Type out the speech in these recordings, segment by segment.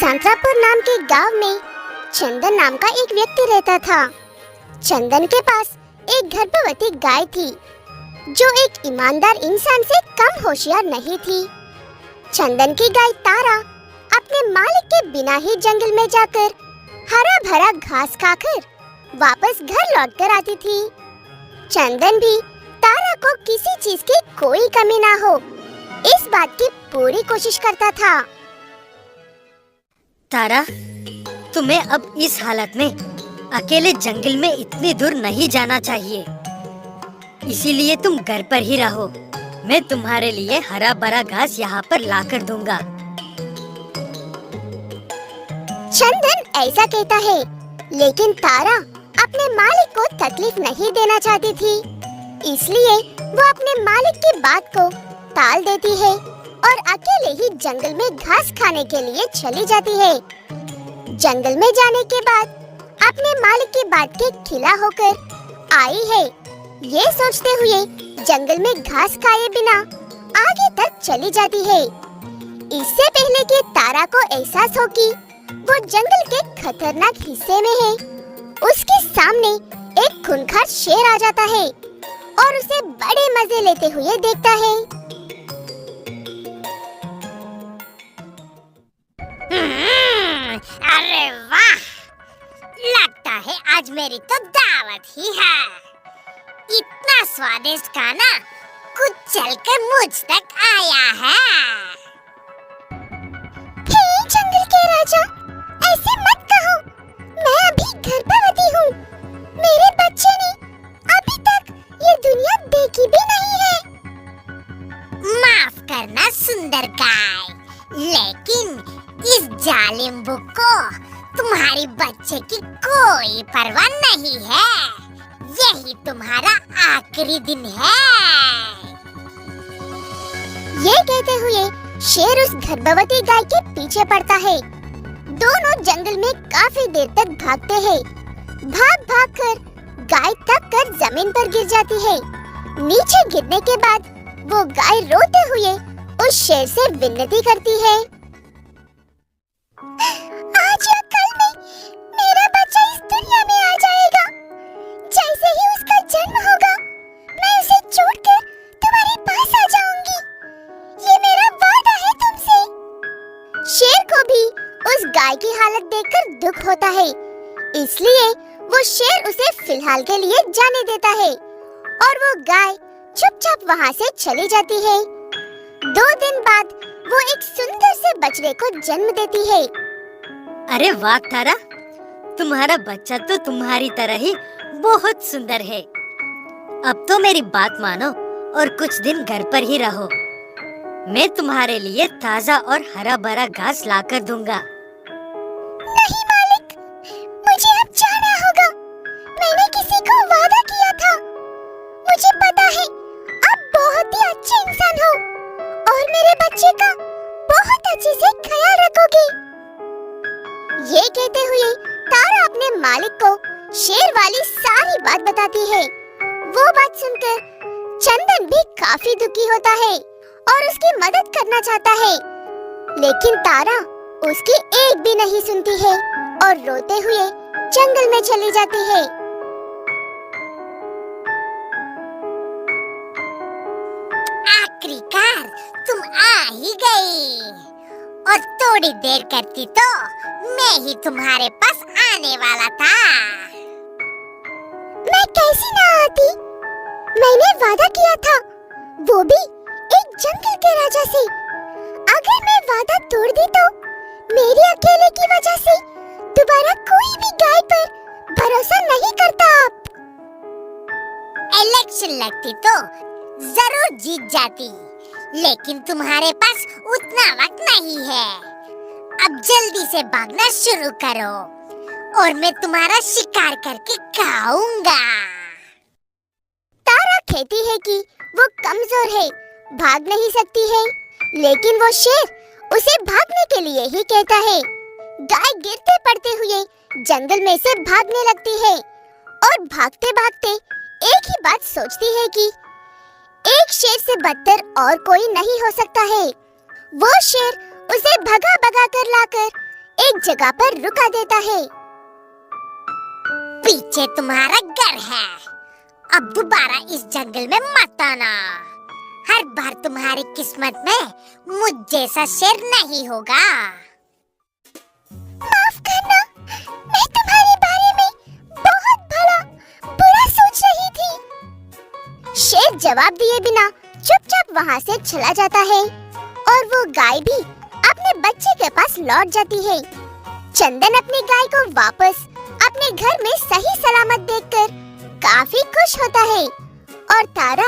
सांत्रापुर नाम के गांव में चंदन नाम का एक व्यक्ति रहता था। चंदन के पास एक गर्भवती गाय थी जो एक ईमानदार इंसान से कम होशियार नहीं थी। चंदन की गाय तारा अपने मालिक के बिना ही जंगल में जाकर हरा भरा घास खाकर वापस घर लौटकर आती थी। चंदन भी तारा को किसी चीज की कोई कमी ना हो इस बात की पूरी कोशिश करता था। तारा, तुम्हें अब इस हालत में अकेले जंगल में इतनी दूर नहीं जाना चाहिए, इसीलिए तुम घर पर ही रहो। मैं तुम्हारे लिए हरा भरा घास यहाँ पर लाकर दूंगा। चंदन ऐसा कहता है, लेकिन तारा अपने मालिक को तकलीफ नहीं देना चाहती थी, इसलिए वो अपने मालिक की बात को टाल देती है और अकेले ही जंगल में घास खाने के लिए चली जाती है। जंगल में जाने के बाद अपने मालिक की बात के खिला होकर आई है, ये सोचते हुए जंगल में घास खाए बिना आगे तक चली जाती है। इससे पहले कि तारा को एहसास हो कि वो जंगल के खतरनाक हिस्से में है, उसके सामने एक खूंखार शेर आ जाता है और उसे बड़े मजे लेते हुए देखता है। अरे वाह, लगता है आज मेरी तो दावत ही है। इतना स्वादिष्ट खाना कुछ चलकर मुझ तक आया है। हे जंगल के राजा, ऐसे मत कहो। मैं अभी गर्भवती हूँ। मेरे बच्चे ने अभी तक ये दुनिया देखी भी नहीं है। माफ करना सुंदर गाय, लेकिन इस जालिम बुक को तुम्हारी बच्चे की कोई परवाह नहीं है। यही तुम्हारा आखिरी दिन है। ये कहते हुए शेर उस गर्भवती गाय के पीछे पड़ता है। दोनों जंगल में काफी देर तक भागते हैं। भाग भाग कर गाय थक कर जमीन पर गिर जाती है। नीचे गिरने के बाद वो गाय रोते हुए उस शेर से विनती करती है, आज या कल में मेरा बच्चा इस दुनिया में आ जाएगा। जैसे ही उसका जन्म होगा, मैं उसे छोड़कर तुम्हारे पास आ जाऊंगी। ये मेरा वादा है तुमसे। शेर को भी उस गाय की हालत देखकर दुख होता है, इसलिए वो शेर उसे फिलहाल के लिए जाने देता है और वो गाय चुपचाप वहाँ से चली जाती है। 2 दिन बाद वो एक सुंदर से बछड़े को जन्म देती है। अरे वाह तारा, तुम्हारा बच्चा तो तुम्हारी तरह ही बहुत सुंदर है। अब तो मेरी बात मानो और कुछ दिन घर पर ही रहो। मैं तुम्हारे लिए ताजा और हरा भरा घास लाकर दूंगा। नहीं मालिक, मुझे अब जाना होगा। मैंने किसी को वादा किया था। मुझे पता है आप बहुत ही अच्छे इंसान हो और मेरे बच्चे का बहुत अच्छे से ख्याल रखोगे। ये कहते हुए तारा अपने मालिक को शेर वाली सारी बात बताती है। वो बात सुनकर चंदन भी काफी दुखी होता है और उसकी मदद करना चाहता है, लेकिन तारा उसकी एक भी नहीं सुनती है और रोते हुए जंगल में चली जाती है। आखिरकार तुम आ ही गई, और थोड़ी देर करती तो मैं ही तुम्हारे पास आने वाला था। मैं कैसी ना आती? मैंने वादा किया था, वो भी एक जंगल के राजा से। अगर मैं वादा तोड़ दी तो मेरे अकेले की वजह से दोबारा कोई भी गाय पर भरोसा नहीं करता। आप इलेक्शन लगती तो जरूर जीत जाती, लेकिन तुम्हारे पास उतना वक्त नहीं है। अब जल्दी से भागना शुरू करो और मैं तुम्हारा शिकार करके खाऊंगा। तारा कहती है कि वो कमजोर है, भाग नहीं सकती है, लेकिन वो शेर उसे भागने के लिए ही कहता है। गाय गिरते पड़ते हुए जंगल में से भागने लगती है और भागते भागते एक ही बात सोचती है कि एक शेर से बदतर और कोई नहीं हो सकता है। वो शेर उसे भगा भगा कर लाकर एक जगह पर रुका देता है। पीछे तुम्हारा घर है, अब दोबारा इस जंगल में मत आना। हर बार तुम्हारी किस्मत में मुझ जैसा शेर नहीं होगा। माफ करना, मैं तुम्हारे बारे में बहुत बुरा सोच रही थी। शेर जवाब दिए बिना चुपचाप वहाँ से चला जाता है और वो गाय भी अपने बच्चे के पास लौट जाती है। चंदन अपनी गाय को वापस अपने घर में सही सलामत देखकर काफी खुश होता है और तारा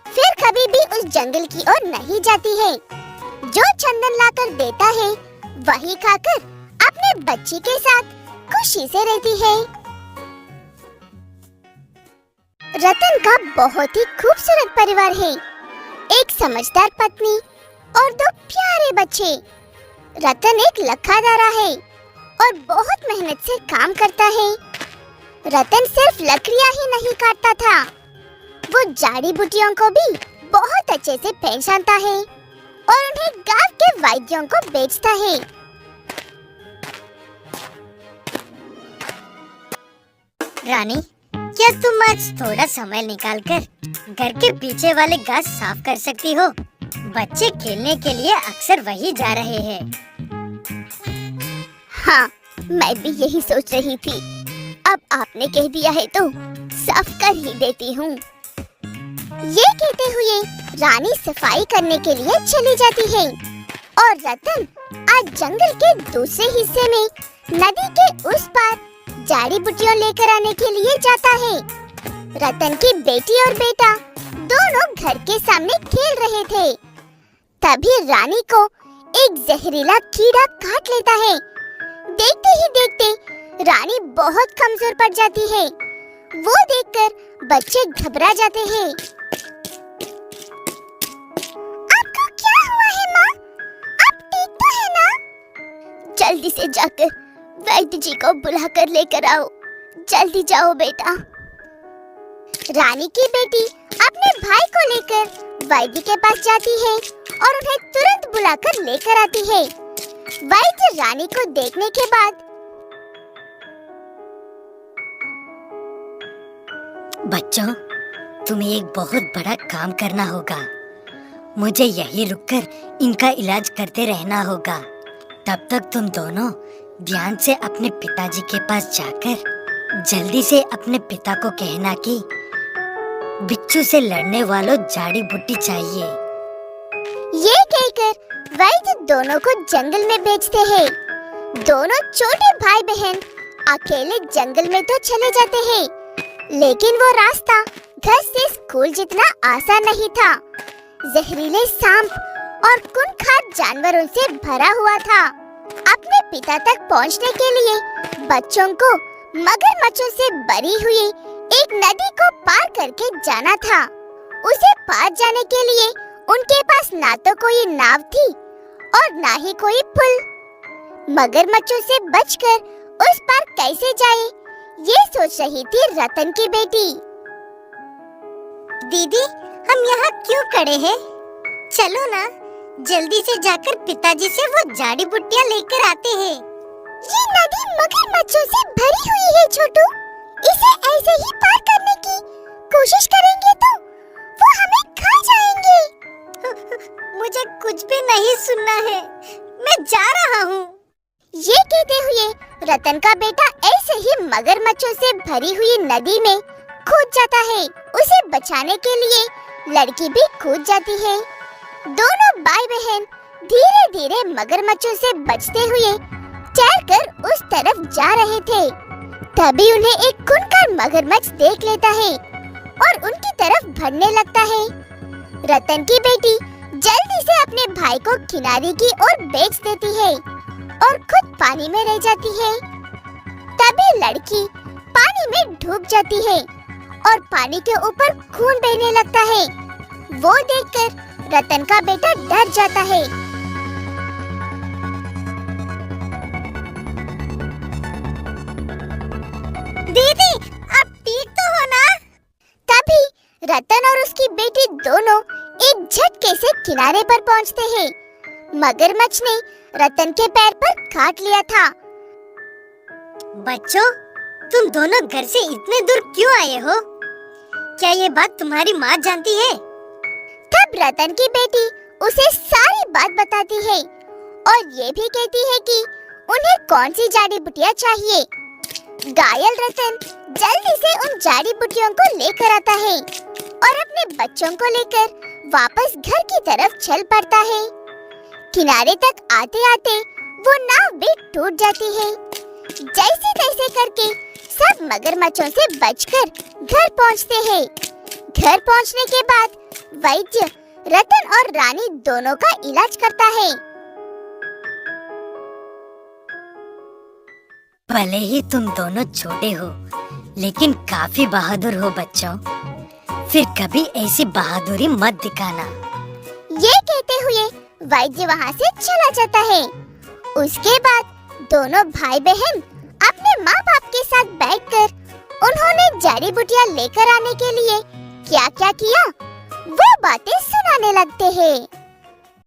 फिर कभी भी उस जंगल की ओर नहीं जाती है। जो चंदन लाकर देता है वही खाकर अपने बच्ची के साथ खुशी से रहती है। रतन का बहुत ही खूबसूरत परिवार है, एक समझदार पत्नी और 2 प्यारे बच्चे। रतन एक लखादारा है और बहुत मेहनत से काम करता है। रतन सिर्फ लकड़ियां ही नहीं काटता था, वो जड़ी बूटियों को भी बहुत अच्छे से पहचानता है और उन्हें गांव के वैद्यों को बेचता है। रानी, क्या तुम आज थोड़ा समय निकालकर घर के पीछे वाले घास साफ कर सकती हो? बच्चे खेलने के लिए अक्सर वही जा रहे हैं। हाँ, मैं भी यही सोच रही थी। अब आपने कह दिया है तो साफ कर ही देती हूँ। ये कहते हुए रानी सफाई करने के लिए चली जाती है और रतन आज जंगल के दूसरे हिस्से में नदी के उस पार जड़ी बूटियां लेकर आने के लिए जाता है। रतन की बेटी और बेटा दोनों घर के सामने खेल रहे थे। तभी रानी को एक जहरीला कीड़ा काट लेता है। देखते ही देखते रानी बहुत कमजोर पड़ जाती है। वो देखकर बच्चे घबरा जाते हैं। आपको क्या हुआ है माँ? आप ठीक तो है ना? जल्दी से जाकर वैद्य जी को बुलाकर लेकर आओ। जल्दी जाओ बेटा। रानी की बेटी अपने भाई को लेकर वैद्य के पास जाती है और उन्हें तुरंत बुलाकर लेकर आती है। वैद्य रानी को देखने के बाद, बच्चों, तुम्हें एक बहुत बड़ा काम करना होगा। मुझे यहीं रुककर इनका इलाज करते रहना होगा। तब तक तुम दोनों ध्यान से अपने पिताजी के पास जाकर जल्दी से अपने पिता को कहना कि बिच्छू से लड़ने वालों जड़ी बूटी चाहिए। ये कहकर वैद्य दोनों को जंगल में भेजते हैं। दोनों छोटे भाई बहन अकेले जंगल में तो चले जाते हैं, लेकिन वो रास्ता घर से स्कूल जितना आसान नहीं था। जहरीले सांप और खूंखार जानवरों से भरा हुआ था। अपने पिता तक पहुंचने के लिए बच्चों को मगरमच्छों से भरी हुई एक नदी को पार करके जाना था। उसे पार जाने के लिए उनके पास ना तो कोई नाव थी और ना ही कोई पुल। मगरमच्छों से बचकर उस पार कैसे जाए, ये सोच रही थी रतन की बेटी। दीदी, हम यहाँ क्यों खड़े हैं? चलो ना, जल्दी से जाकर पिताजी से वो जड़ी बूटियां लेकर आते हैं। ये नदी मगरमच्छों से भरी हुई है छोटू। इसे ऐसे ही पार करने की कोशिश करेंगे तो वो हमें खा जाएंगे। मुझे कुछ भी नहीं सुनना है, मैं जा रहा हूँ। ये कहते हुए रतन का बेटा ऐसे ही मगरमच्छों से भरी हुई नदी में कूद जाता है। उसे बचाने के लिए लड़की भी कूद जाती है। दोनों भाई बहन धीरे धीरे मगरमच्छों से बचते हुए तैरकर उस तरफ जा रहे थे। तभी उन्हें एक खूंखार मगरमच्छ देख लेता है और उनकी तरफ बढ़ने लगता है। रतन की बेटी जल्दी से अपने भाई को किनारे की ओर बेच देती है और खुद पानी में रह जाती है। तभी लड़की पानी में डूब जाती है और पानी के ऊपर खून बहने लगता है। वो देखकर रतन का बेटा डर जाता है। दीदी, आप ठीक तो हो ना? तभी रतन और उसकी बेटी दोनों एक झटके से किनारे पर पहुंचते हैं। मगरमच्छ ने रतन के पैर पर काट लिया था, बच्चों, तुम दोनों घर से इतने दूर क्यों आए हो? क्या ये बात तुम्हारी माँ जानती है? तब रतन की बेटी उसे सारी बात बताती है और ये भी कहती है कि उन्हें कौन सी जड़ी बूटियाँ चाहिए। घायल रतन जल्दी से उन जड़ी बूटियों को लेकर आता है और अपने बच्चों को लेकर वापस घर की तरफ चल पड़ता है। किनारे तक आते आते वो नाव भी टूट जाती है। जैसे तैसे करके सब मगरमच्छों से बचकर घर पहुंचते हैं। घर पहुंचने के बाद वैद्य रतन और रानी दोनों का इलाज करता है। भले ही तुम दोनों छोटे हो, लेकिन काफी बहादुर हो बच्चों। फिर कभी ऐसी बहादुरी मत दिखाना। ये कहते हुए वैद्य वहाँ से चला जाता है। उसके बाद दोनों भाई बहन अपने माँ बाप के साथ बैठकर उन्होंने जड़ी बूटियाँ लेकर आने के लिए क्या क्या किया वो बातें सुनाने लगते हैं।